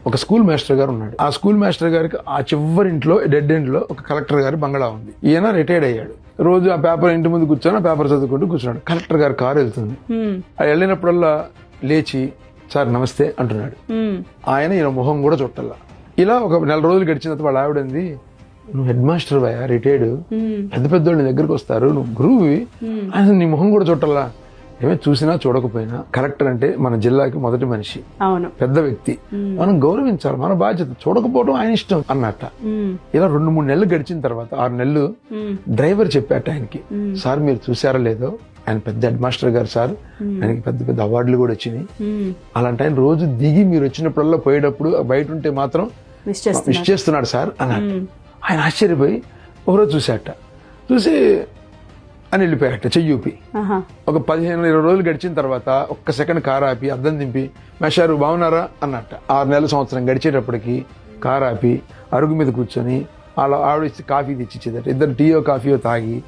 ఒక school master గారు ఉన్నాడు. ఆ స్కూల్ మాస్టర్ గారికి ఆ చివరింట్లో డెడ్ ఎండ్ లో ఒక కలెక్టర్ గారి బంగళా ఉంది. ఈయన రిటైర్డ్ అయ్యాడు. రోజు ఆ పేపర్ ఇంటి ముందు కూర్చొని ఆ పేపర్ చదువుకుంటూ కూర్చున్నాడు. కలెక్టర్ గారి కారు వెళ్తుంది. ఆ వెళ్ళినప్పుడల్లా లేచి సార్ నమస్తే అంటున్నాడు. ఈయన మొహం కూడా చుట్టల్లా. ఇలా ఒక 4 రోజులు గడిచిన తర్వాత వాళ్ళ ఆవిడంది, నువ్వు హెడ్ మాస్టర్ అయ్యా, రిటైర్డ్, పెద్ద పెద్దోళ్ళు దగ్గరికి వస్తారు, నువ్వు గురువువి, ఆయన నీ మొహం కూడా చుట్టల్లా. ఏమే చూసినా చూడకపోయినా కలెక్టర్ అంటే మన జిల్లాకి మొదటి మనిషి, పెద్ద వ్యక్తి, మనం గౌరవించాలి, మన బాధ్యత. చూడకపోవడం ఆయన ఇష్టం అన్నట్ట. ఇలా 2-3 నెలలు గడిచిన తర్వాత 6 నెలలు డ్రైవర్ చెప్పాట ఆయనకి, సార్ మీరు చూసారో లేదో ఆయన పెద్ద హెడ్ మాస్టర్ గారు సార్, ఆయనకి పెద్ద పెద్ద అవార్డులు కూడా వచ్చినాయి. అలాంటి ఆయన రోజు దిగి మీరు వచ్చినప్పుడల్లా పోయేటప్పుడు బయట ఉంటే మాత్రం విష్ చేస్తున్నాడు సార్ అన్నట్టు. ఆయన ఆశ్చర్యపోయి ఒకరోజు చూసి అని వెళ్ళిపోయాట చెయ్యూపి. ఒక 15-20 రోజులు గడిచిన తర్వాత ఒక్క సెకండ్ కారు ఆపి అద్దం దింపి, మేషారు బాగున్నారా అన్నట్ట. 6 నెలల సంవత్సరం గడిచేటప్పటికి కారు ఆపి అరుగు మీద కూర్చొని అలా ఆవిడ కాఫీ తెచ్చిచ్చేదట. ఇద్దరు టీయో కాఫీయో తాగి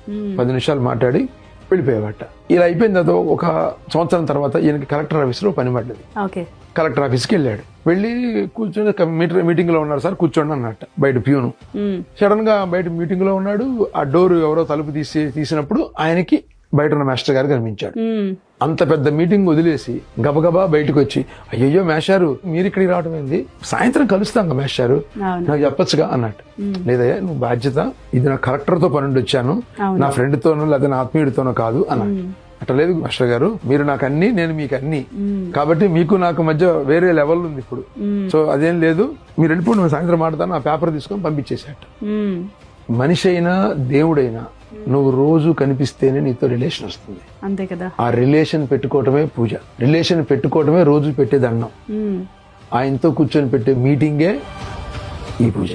10 నిమిషాలు మాట్లాడి వెళ్ళిపోయేవాట. ఇలా అయిపోయిన తర్వాత ఒక సంవత్సరం తర్వాత ఈయనకి కలెక్టర్ ఆఫీస్ లో పని పడ్డది. కలెక్టర్ ఆఫీస్కి వెళ్ళాడు. వెళ్ళి కూర్చొని మీటింగ్ లో ఉన్నారు సార్ కూర్చోండి అన్నట్ట. బయట ప్యూను సడన్ గా బయట మీటింగ్ లో ఉన్నాడు. ఆ డోర్ ఎవరో తలుపు తీసినప్పుడు ఆయనకి బయట ఉన్న మాస్టర్ గారు కనిపించాడు. అంత పెద్ద మీటింగ్ వదిలేసి గబగబా బయటకు వచ్చి, అయ్యయ్యో మేషారు మీరు ఇక్కడికి రావడం ఏంది, సాయంత్రం కలుస్తాం కదా మేషారు, నాకు చెప్పొచ్చుగా అన్నట్టు. లేదయ్యా నువ్వు బాధ్యత, ఇది నా కలెక్టర్ తో పనుండి వచ్చాను, నా ఫ్రెండ్ తోనో లేదా నా ఆత్మీయుడితోనో కాదు అన్నట్టు. అట్లా లేదు మాస్టర్ గారు, మీరు నాకు అన్ని, నేను మీకు అన్ని, కాబట్టి మీకు నాకు మధ్య వేరే లెవెల్ ఉంది ఇప్పుడు, సో అదేం లేదు, మీరు వెళ్ళిపోయి నువ్వు సాయంత్రం మాట్లాడతాను, ఆ పేపర్ తీసుకొని పంపించేసేట. మనిషి అయినా దేవుడైనా నువ్వు రోజు కనిపిస్తేనే నీతో రిలేషన్ వస్తుంది, అంతే కదా. ఆ రిలేషన్ పెట్టుకోవటమే పూజ, రిలేషన్ పెట్టుకోవటమే రోజు పెట్టే దండం, ఆయనతో కూర్చొని పెట్టే మీటింగే ఈ పూజ.